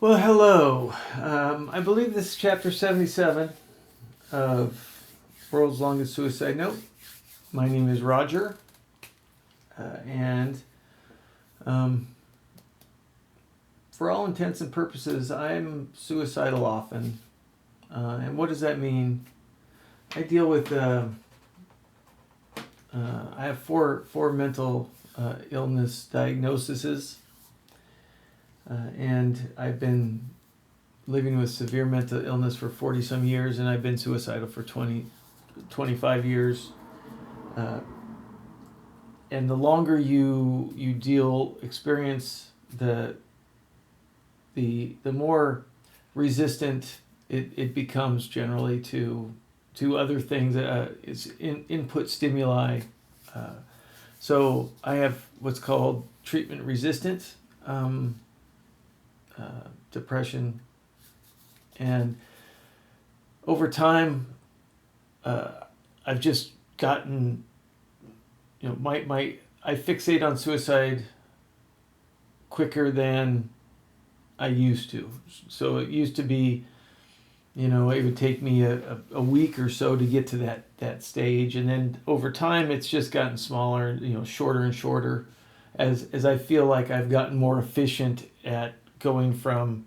Well, hello. I believe this is chapter 77 of World's Longest Suicide Note. My name is Roger, and um, for all intents and purposes, I'm suicidal often. And what does that mean? I deal with, I have four mental illness diagnoses, and I've been living with severe mental illness for 40 some years, and I've been suicidal for 25 years. Uh, and the longer you experience the more resistant it becomes generally to other things. It's input stimuli. Uh, so I have what's called treatment resistant depression, and over time, uh, I've just gotten, my I fixate on suicide quicker than I used to. So it used to be, it would take me a week or so to get to that stage, and then over time, it's just gotten smaller, shorter and shorter, as I feel like I've gotten more efficient at going from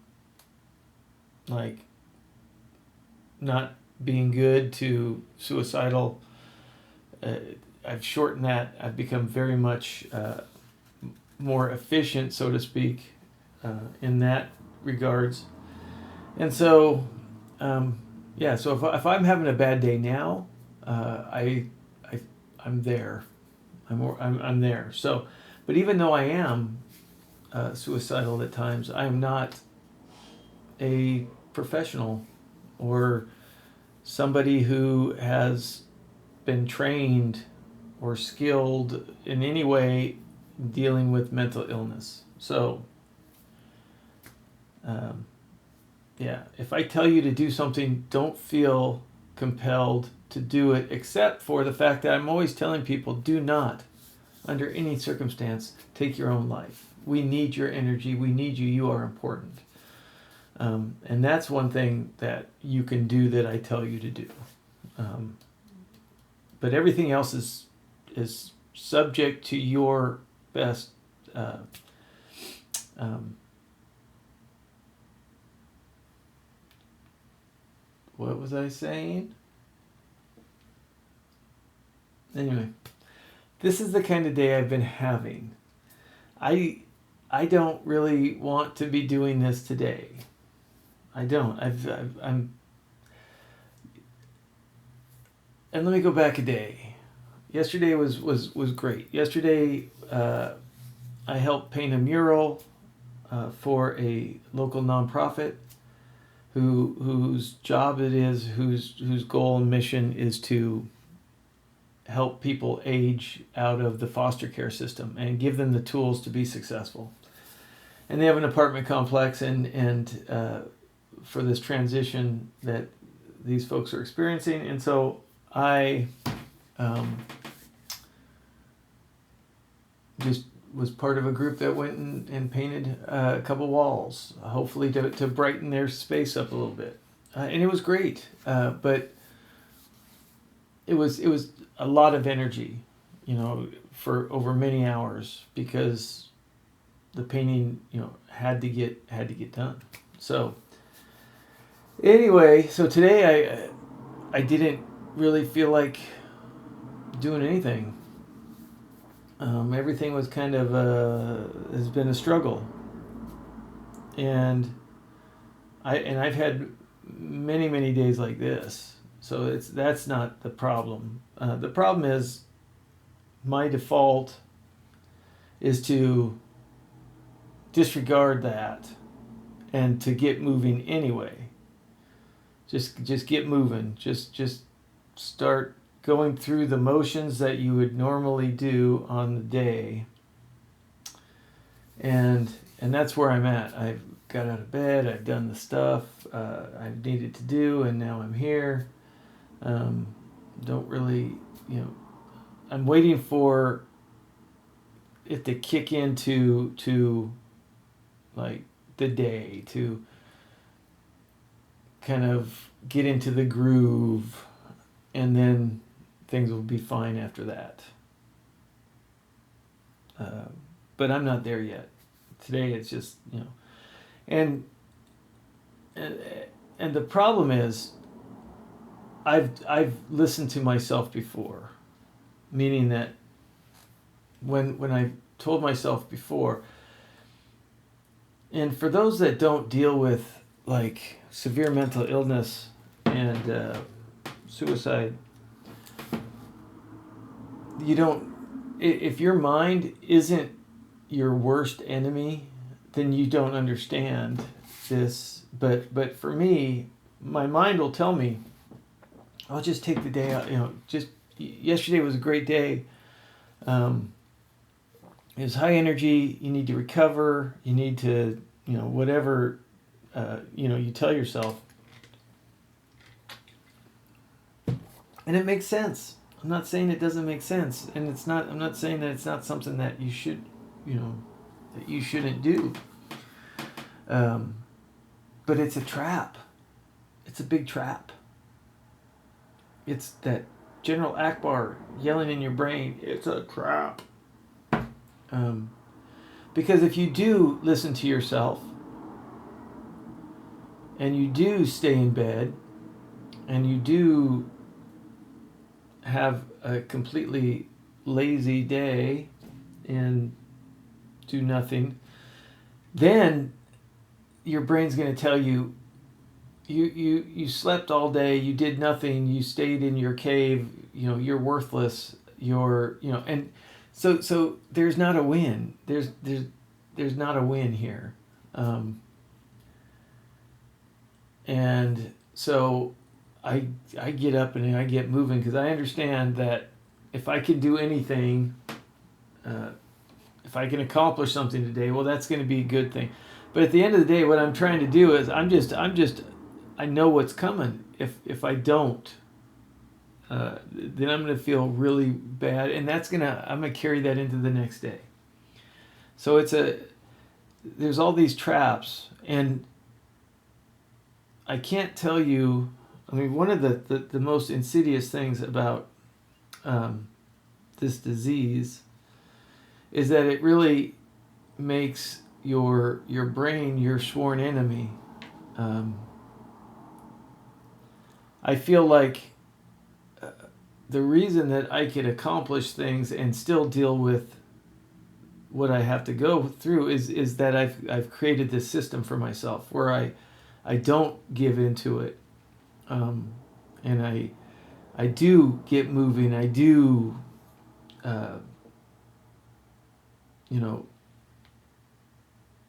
like not being good to suicidal. Uh, I've shortened that. I've become very much more efficient, so to speak, in that regards. And so, yeah. So if I'm having a bad day now, I I'm there. I'm there. So, but even though I am suicidal at times, I am not a professional or somebody who has been trained or skilled in any way dealing with mental illness. So, um, yeah, if I tell you to do something, don't feel compelled to do it, except for the fact that I'm always telling people do not, under any circumstance, take your own life. We need your energy. We need you. You are important. And that's one thing that you can do that I tell you to do. Um, but everything else is subject to your best. Uh, um, what was I saying? Anyway, this is the kind of day I've been having. I I don't really want to be doing this today. I don't. I'm. And let me go back a day. Yesterday was great. Yesterday, I helped paint a mural for a local nonprofit whose job it is, whose goal and mission is to help people age out of the foster care system and give them the tools to be successful. And they have an apartment complex, and for this transition that these folks are experiencing, and so I um, just was part of a group that went and painted a couple walls, hopefully to brighten their space up a little bit. And it was great, but it was a lot of energy, for over many hours because the painting, had to get done. So anyway, so today I didn't really feel like doing anything. Everything was kind of has been a struggle, and I've had many days like this. So that's not the problem. The problem is my default is to disregard that and to get moving anyway. Just get moving. Just start going through the motions that you would normally do on the day, and that's where I'm at. I've got out of bed, I've done the stuff I've needed to do, and now I'm here. Don't really, I'm waiting for it to kick into to like the day, to kind of get into the groove, and then things will be fine after that. But I'm not there yet. Today it's just, and and, and the problem is, I've listened to myself before, meaning that when I told myself before, and for those that don't deal with like severe mental illness and suicide, you don't, if your mind isn't your worst enemy, then you don't understand this. But for me, my mind will tell me, I'll just take the day out. Just yesterday was a great day. It was high energy. You need to recover. You need to, whatever, you tell yourself. And it makes sense. I'm not saying it doesn't make sense. And I'm not saying that it's not something that you should, that you shouldn't do. But it's a trap. It's a big trap. It's that General Akbar yelling in your brain, it's a trap. Because if you do listen to yourself, and you do stay in bed, and you do have a completely lazy day and do nothing, then your brain's going to tell you, you slept all day, you did nothing, you stayed in your cave, you're worthless, and so there's not a win. There's not a win here. And so I get up and I get moving, because I understand that if I can do anything, if I can accomplish something today, well, that's going to be a good thing. But at the end of the day, what I'm trying to do is I know what's coming. If I don't, then I'm going to feel really bad, and I'm going to carry that into the next day. So there's all these traps, and I can't tell you. I mean, one of the most insidious things about this disease is that it really makes your brain your sworn enemy. I feel like the reason that I could accomplish things and still deal with what I have to go through is that I've created this system for myself where I don't give into it, and I do get moving. I do,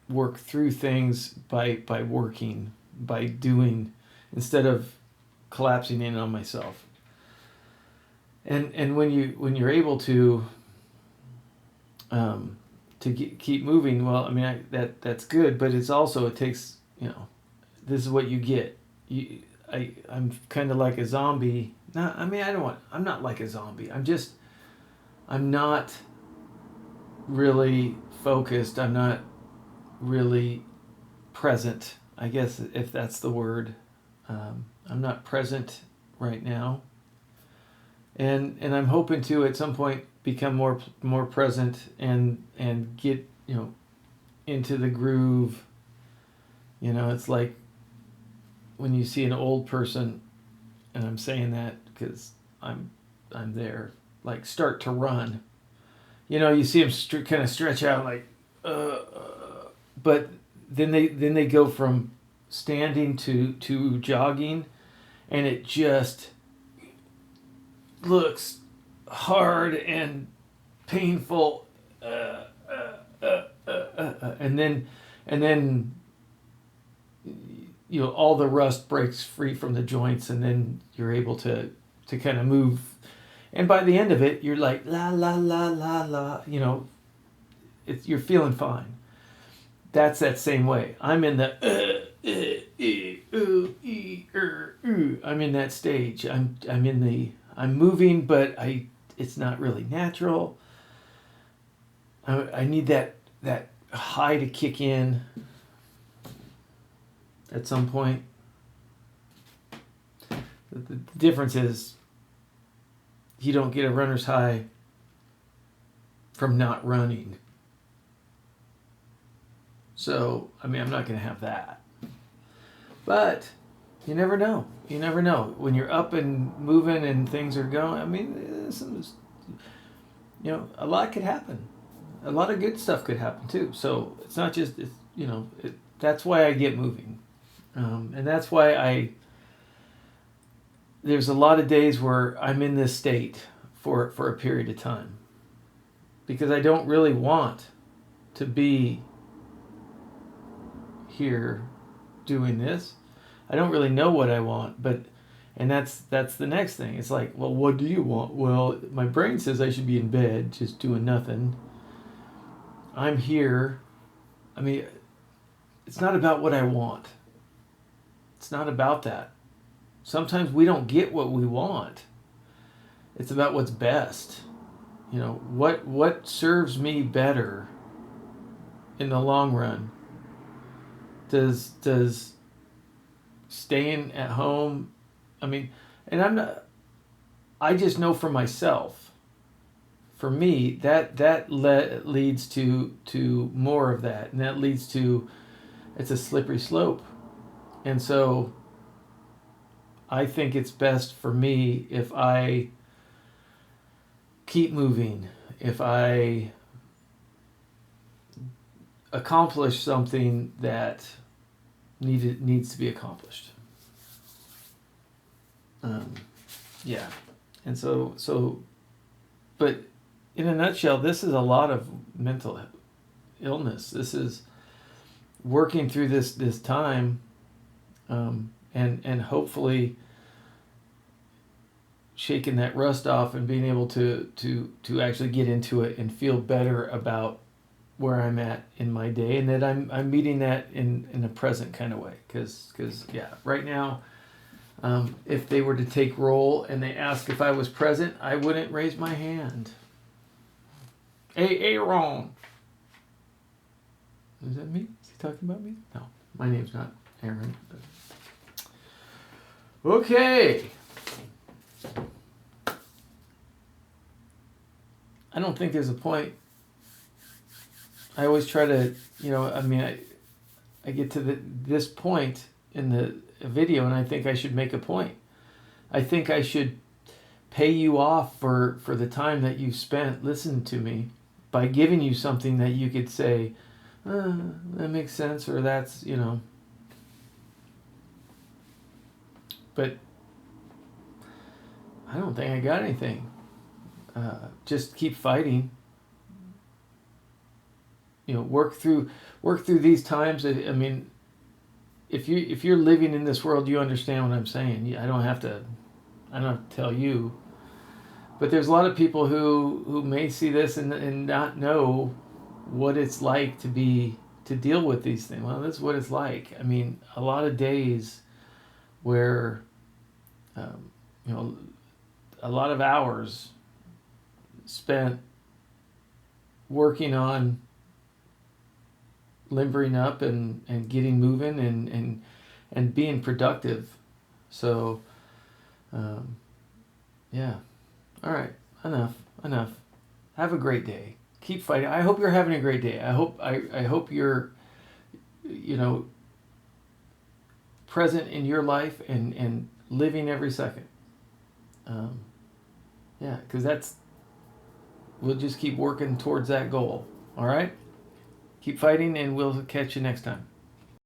work through things by working, by doing, instead of collapsing in on myself. And when you're able to keep moving, well, I mean, that's good, but it's also, it takes, this is what you get. I'm kind of like a zombie. No, I mean, I'm not like a zombie. I'm not really focused. I'm not really present, I guess, if that's the word. I'm not present right now. And I'm hoping to at some point become more present and get into the groove. It's like when you see an old person, and I'm saying that because I'm there, like start to run. You see them kind of stretch out like, but then they go from standing to jogging, and it just looks hard and painful, and then all the rust breaks free from the joints, and then you're able to kind of move, and by the end of it you're like la la la la la, you're feeling fine. That's that same way. I'm in the I'm in that stage. I'm moving, but it's not really natural. I need that high to kick in, at some point. The difference is you don't get a runner's high from not running. So, I mean, I'm not going to have that. But you never know. You never know. When you're up and moving and things are going, I mean, a lot could happen. A lot of good stuff could happen too. So it's not just, that's why I get moving. And that's why there's a lot of days where I'm in this state for a period of time. Because I don't really want to be here doing this. I don't really know what I want, and that's the next thing. It's like, well, what do you want? Well, my brain says I should be in bed just doing nothing. I'm here. I mean, it's not about what I want. It's not about that. Sometimes we don't get what we want. It's about what's best. What serves me better in the long run? Does staying at home, I mean, and I just know for myself, for me, that leads to more of that, and that leads to, it's a slippery slope. And so I think it's best for me if I keep moving, if I accomplish something that needs to be accomplished. Yeah. And so, but in a nutshell, this is a lot of mental illness. This is working through this time, and hopefully shaking that rust off and being able to actually get into it and feel better about where I'm at in my day, and that I'm meeting that in a present kind of way. Because right now, if they were to take roll and they ask if I was present, I wouldn't raise my hand. Hey, Aaron. Is that me? Is he talking about me? No, my name's not Aaron. Okay. I don't think there's a point. I always try to, I get to this point in the video and I think I should make a point. I think I should pay you off for the time that you spent listening to me by giving you something that you could say, that makes sense, or that's, But I don't think I got anything. Just keep fighting. Work through these times. I mean, if you're living in this world, you understand what I'm saying. I don't have to tell you. But there's a lot of people who may see this and not know what it's like to deal with these things. Well, this is what it's like. I mean, a lot of days where, a lot of hours spent working on limbering up and getting moving and being productive. So, yeah. All right. Enough. Have a great day. Keep fighting. I hope you're having a great day. I hope you're, present in your life and living every second. Yeah, because we'll just keep working towards that goal. All right? Keep fighting, and we'll catch you next time.